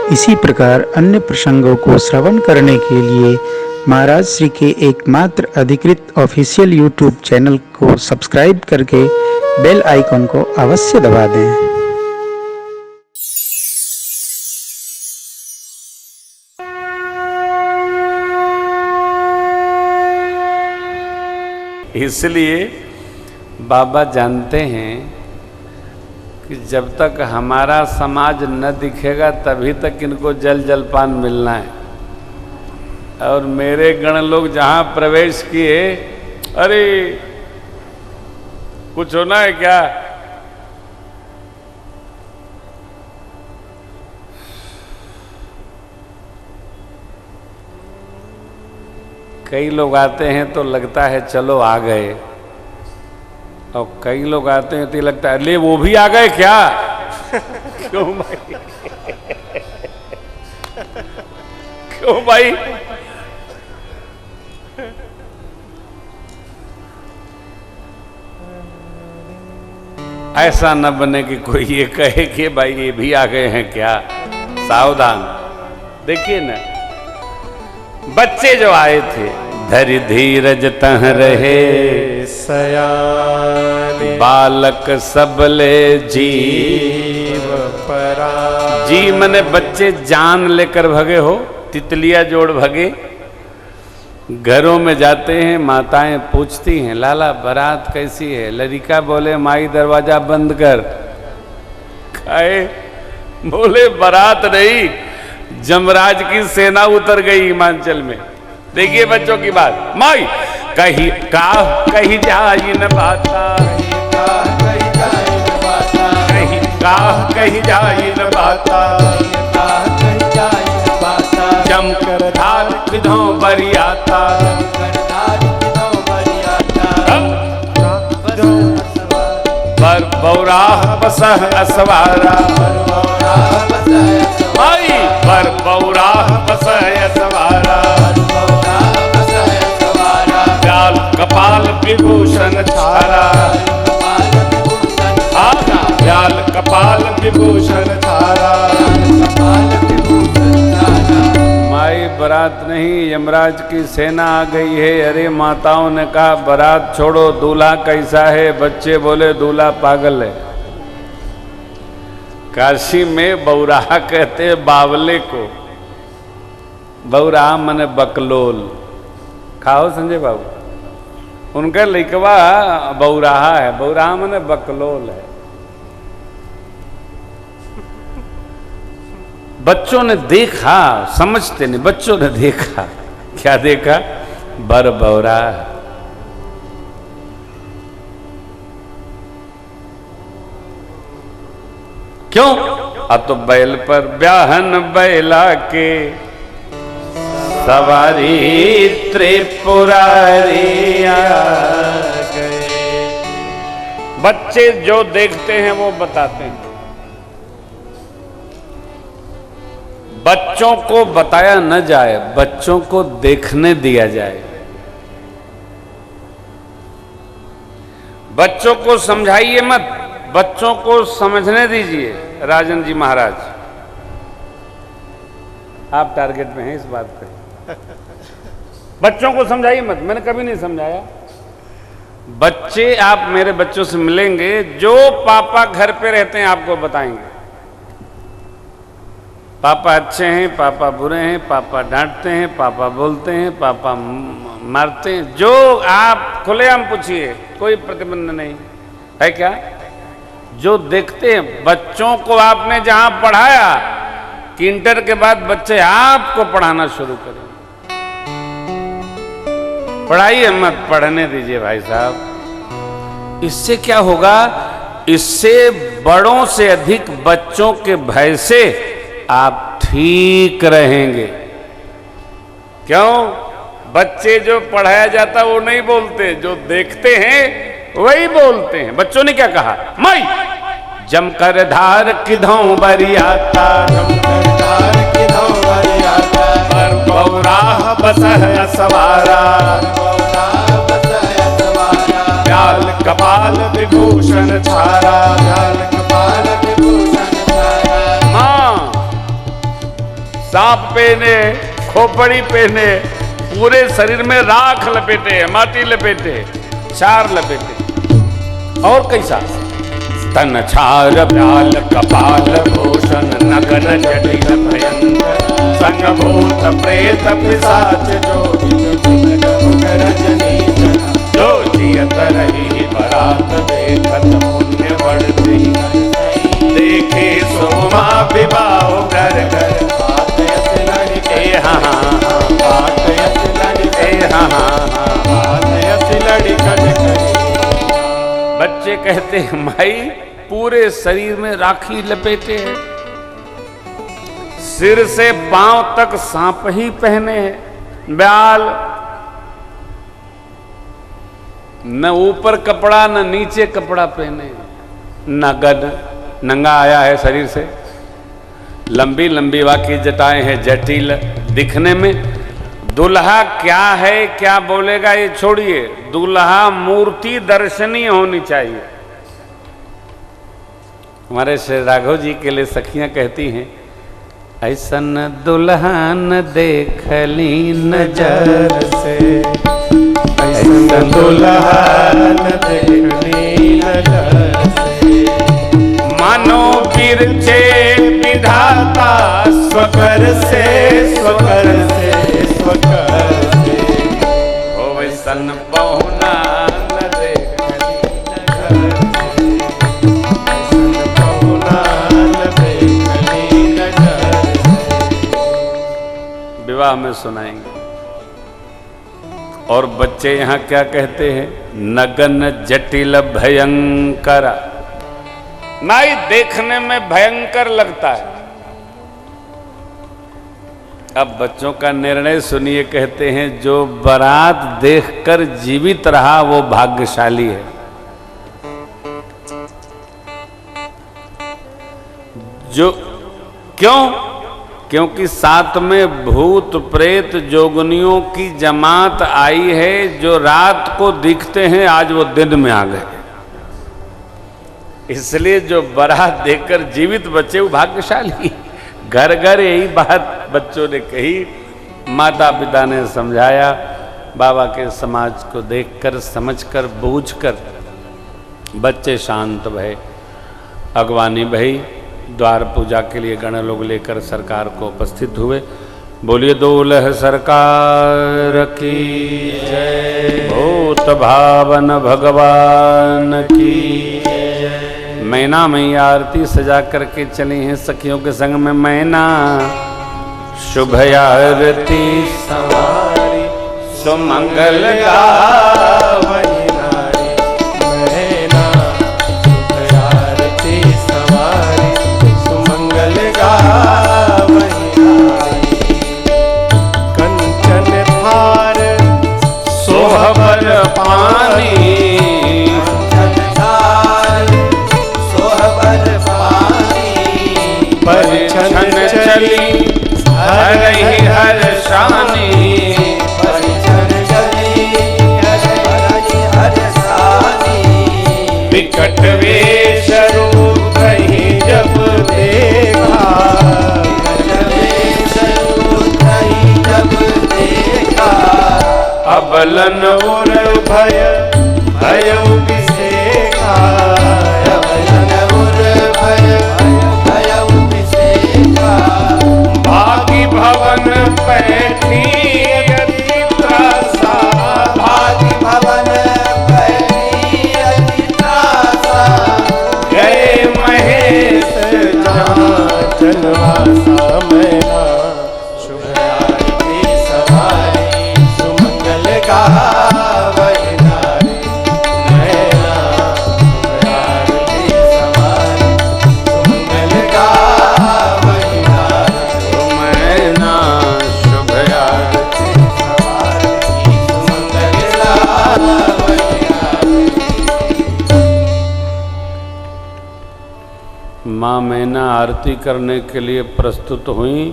इसी प्रकार अन्य प्रसंगों को श्रवण करने के लिए महाराज श्री के एकमात्र अधिकृत ऑफिशियल यूट्यूब चैनल को सब्सक्राइब करके बेल आइकन को अवश्य दबा दें। इसलिए बाबा जानते हैं कि जब तक हमारा समाज न दिखेगा तभी तक इनको जल जलपान मिलना है। और मेरे गण लोग जहाँ प्रवेश किए, अरे कुछ होना है क्या? कई लोग आते हैं तो लगता है चलो आ गए, और कई लोग आते हैं तो लगता है ले वो भी आ गए क्या? क्यों भाई? क्यों भाई? ऐसा न बने कि कोई ये कहे कि भाई ये भी आ गए हैं क्या। सावधान। देखिए ना, बच्चे जो आए थे, धरि धीरज तह रहे सयाने बालक सबले जीव परा। जी मने बच्चे जान लेकर भगे हो, तितलिया जोड़ भगे। घरों में जाते हैं, माताएं पूछती हैं लाला बारात कैसी है? लड़का बोले माई दरवाजा बंद कर। खाए बोले बारात नहीं, जमराज की सेना उतर गई हिमाचल में। देखिए बच्चों की बात, माई कहीं कहीं जाई न बाता, कहीं कहीं जाई न बाता, जम कर धार किधों बरियाता, पर बौराह बसह असवारा, माई पर बौराह बसह असवारा, व्याल कपाल विभूषण छारा, व्याल कपाल विभूषण छारा। माई बारात नहीं, यमराज की सेना आ गई है। अरे माताओं ने कहा बारात छोड़ो, दूल्हा कैसा है? बच्चे बोले दूल्हा पागल है। काशी में बौराहा कहते बावले को। बौराहा मने बकलोल। खाओ संजय बाबू, उनका लिखवा बौराहा है, बौराहा मने बकलोल है। बच्चों ने देखा, समझते नहीं, बच्चों ने देखा। क्या देखा? बर बौरा। क्यों? अब तो बैल पर ब्याहन बैला के सवारी त्रिपुरारी आ गए। बच्चे जो देखते हैं वो बताते हैं। बच्चों को बताया न जाए, बच्चों को देखने दिया जाए। बच्चों को समझाइए मत, बच्चों को समझने दीजिए। राजन जी महाराज, आप टारगेट में हैं इस बात पे। बच्चों को समझाइए मत, मैंने कभी नहीं समझाया। बच्चे, आप मेरे बच्चों से मिलेंगे, जो पापा घर पे रहते हैं आपको बताएंगे। पापा अच्छे हैं, पापा बुरे हैं, पापा डांटते हैं, पापा बोलते हैं, पापा मारते हैं। जो आप खुलेआम पूछिए, कोई प्रतिबंध नहीं है। क्या जो देखते हैं, बच्चों को आपने जहां पढ़ाया कि इंटर के बाद बच्चे आपको पढ़ाना शुरू करें। पढ़ाइए मत, पढ़ने दीजिए भाई साहब। इससे क्या होगा? इससे बड़ों से अधिक बच्चों के भय से आप ठीक रहेंगे। क्यों? बच्चे जो पढ़ाया जाता वो नहीं बोलते, जो देखते हैं वही बोलते हैं। बच्चों ने क्या कहा? माई जमकर धार किधों बरियाता, जमकर धार किधों बरियाता, पर बौराह बसह सवारा, व्याल कपाल विभूषण छारा, व्याल कपाल विभूषण छारा। माँ सांप पहने, खोपड़ी पहने, पूरे शरीर में राख लपेटे, माटी लपेटे, चार लपेटे। और कैसा? तन छार व्याल कपाल भूषण नगन जटिल भयंकर संग भूत प्रेत पिशाच जो जियत रही बरात देखत पुण्य बढ़ती देखे सोमा विवाह घर घर बच्चे कहते हैं माई पूरे शरीर में राखी लपेटे हैं, सिर से पांव तक सांप ही पहने हैं, ब्याल, न ऊपर कपड़ा न नीचे कपड़ा पहने, नगन, नंगा आया है शरीर से, लंबी लंबी वाकी जटाएं हैं, जटिल दिखने में। दूल्हा क्या है क्या बोलेगा ये छोड़िए, दूल्हा मूर्ति दर्शनीय होनी चाहिए। हमारे श्री राघव जी के लिए सखियां कहती हैं, ऐसन दुल्हन देखली नजर से, ऐसन दुल्हन देखली नजर से, मानो बिरचे विधाता स्वकर से, स्वकर से, स्वकर से, हो वैसन बहुना न देखली नजर से, ऐसन बहुना न देखली नजर से। विवाह में सुनाएंगे। और बच्चे यहाँ क्या कहते हैं? नगन जटिल भयंकर, नाई देखने में भयंकर लगता है। अब बच्चों का निर्णय सुनिए, कहते हैं जो बारात देखकर जीवित रहा वो भाग्यशाली है। जो क्यों? क्योंकि साथ में भूत प्रेत जोगनियों की जमात आई है, जो रात को दिखते हैं आज वो दिन में आ गए। इसलिए जो बारात देखकर जीवित बचे वो भाग्यशाली। घर घर यही बात बच्चों ने कही, माता पिता ने समझाया, बाबा के समाज को देखकर समझकर बूझकर बच्चे शांत भये, अगवानी भई। द्वार पूजा के लिए गण लोग लेकर सरकार को उपस्थित हुए। बोलिए दूल्ह सरकार की जय, भूत भावन भगवान की जय। मैना मैया आरती सजा करके चली हैं सखियों के संग में। मैना शुभ आरती सवारी सुमंगल गावै नारी, मैना शुभ आरती सवारी सुमंगल गावै नारी। कंचन थार सोहबर पानी, परिछन चली हरहि हर शानी, परिछन चली हरहि हर शानी। विकट वेश रूप ही जब देखा, विकट वेश रूप ही जब देखा। अबलन उर भय भयउ बिसेका, अबलन उर भय भागी भवन पैठी अति त्रासा, भागी भवन पैठी अति त्रासा। गए महेश जहाँ जनवासा, मैना शुभ आरती सवारी सुमंगल गावै नारी, मैना शुभ आरती सवारी सुमंगल गावै नारी, मैना शुभ आरती सवारी सुमंगल गावै नारी। माँ मैना आरती करने के लिए प्रस्तुत हुई।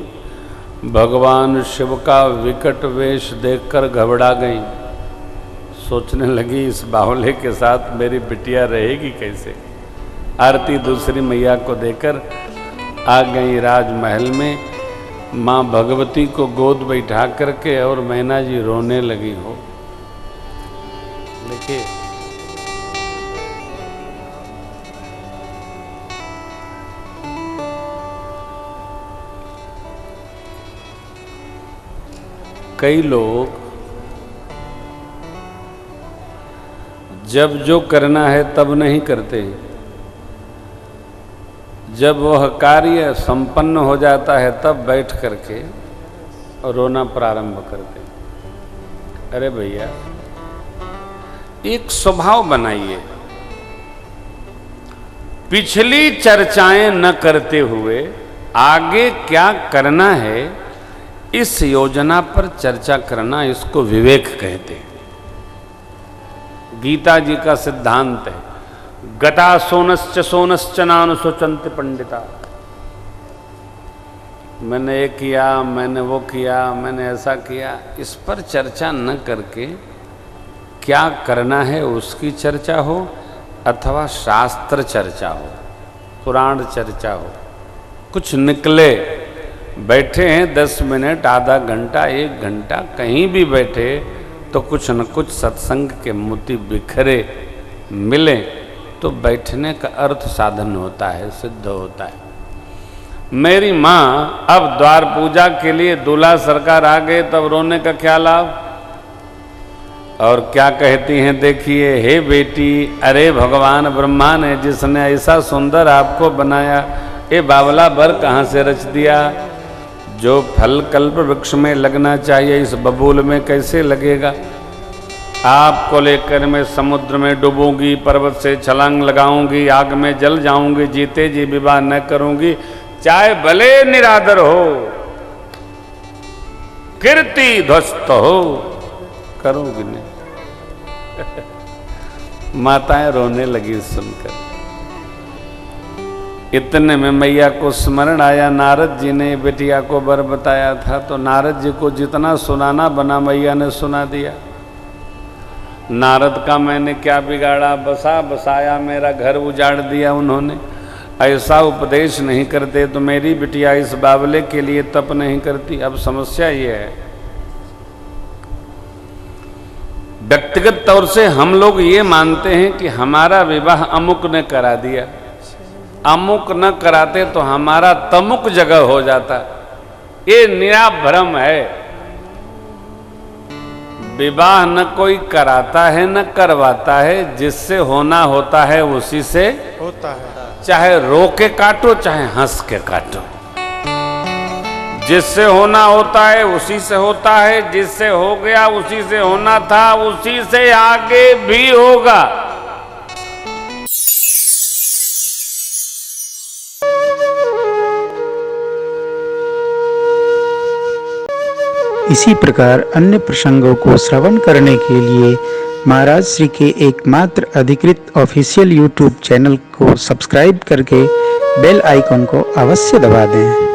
भगवान शिव का विकट वेश देखकर घबरा गई। सोचने लगी इस बाहुल्य के साथ मेरी बिटिया रहेगी कैसे। आरती दूसरी मैया को देकर आ गई राजमहल में। माँ भगवती को गोद बैठा करके और मैना जी रोने लगी हो। देखिए, कई लोग जब जो करना है तब नहीं करते, जब वह कार्य संपन्न हो जाता है तब बैठ करके रोना प्रारंभ करते। अरे भैया, एक स्वभाव बनाइए, पिछली चर्चाएं न करते हुए आगे क्या करना है इस योजना पर चर्चा करना, इसको विवेक कहते हैं। गीता जी का सिद्धांत है, गता सोनश्च नानुशोचन्ति पंडिता। मैंने ये किया, मैंने वो किया, मैंने ऐसा किया, इस पर चर्चा न करके क्या करना है उसकी चर्चा हो, अथवा शास्त्र चर्चा हो, पुराण चर्चा हो। कुछ निकले, बैठे हैं 10 मिनट, आधा घंटा, 1 घंटा, कहीं भी बैठे तो कुछ न कुछ सत्संग के मोती बिखरे मिले तो बैठने का अर्थ साधन होता है, सिद्ध होता है। मेरी माँ अब द्वार पूजा के लिए दूल्हा सरकार आ गए, तब रोने का क्या लाभ। और क्या कहती हैं, देखिए, हे बेटी, अरे भगवान ब्रह्मा ने जिसने ऐसा सुंदर आपको बनाया, ये बावला बर कहाँ से रच दिया। जो फल कल्प वृक्ष में लगना चाहिए इस बबूल में कैसे लगेगा। आपको लेकर मैं समुद्र में डूबूंगी, पर्वत से छलांग लगाऊंगी, आग में जल जाऊंगी, जीते जी विवाह न करूंगी, चाहे भले निरादर हो, कीर्ति ध्वस्त हो, करूंगी नहीं। माताएं रोने लगी सुनकर। इतने में मैया को स्मरण आया, नारद जी ने बेटिया को वर बताया था, तो नारद जी को जितना सुनाना बना मैया ने सुना दिया। नारद का मैंने क्या बिगाड़ा, बसा बसाया मेरा घर उजाड़ दिया उन्होंने। ऐसा उपदेश नहीं करते तो मेरी बिटिया इस बावले के लिए तप नहीं करती। अब समस्या ये है, व्यक्तिगत तौर से हम लोग ये मानते हैं कि हमारा विवाह अमुक ने करा दिया, अमुक न कराते तो हमारा तमुक जगह हो जाता। ये निराप भ्रम है। विवाह न कोई कराता है न करवाता है, जिससे होना होता है उसी से होता है। चाहे रो के काटो चाहे हंस के काटो, जिससे होना होता है उसी से होता है, जिससे हो गया उसी से होना था, उसी से आगे भी होगा। इसी प्रकार अन्य प्रसंगों को श्रवण करने के लिए महाराज श्री के एकमात्र अधिकृत ऑफिशियल यूट्यूब चैनल को सब्सक्राइब करके बेल आइकन को अवश्य दबा दें।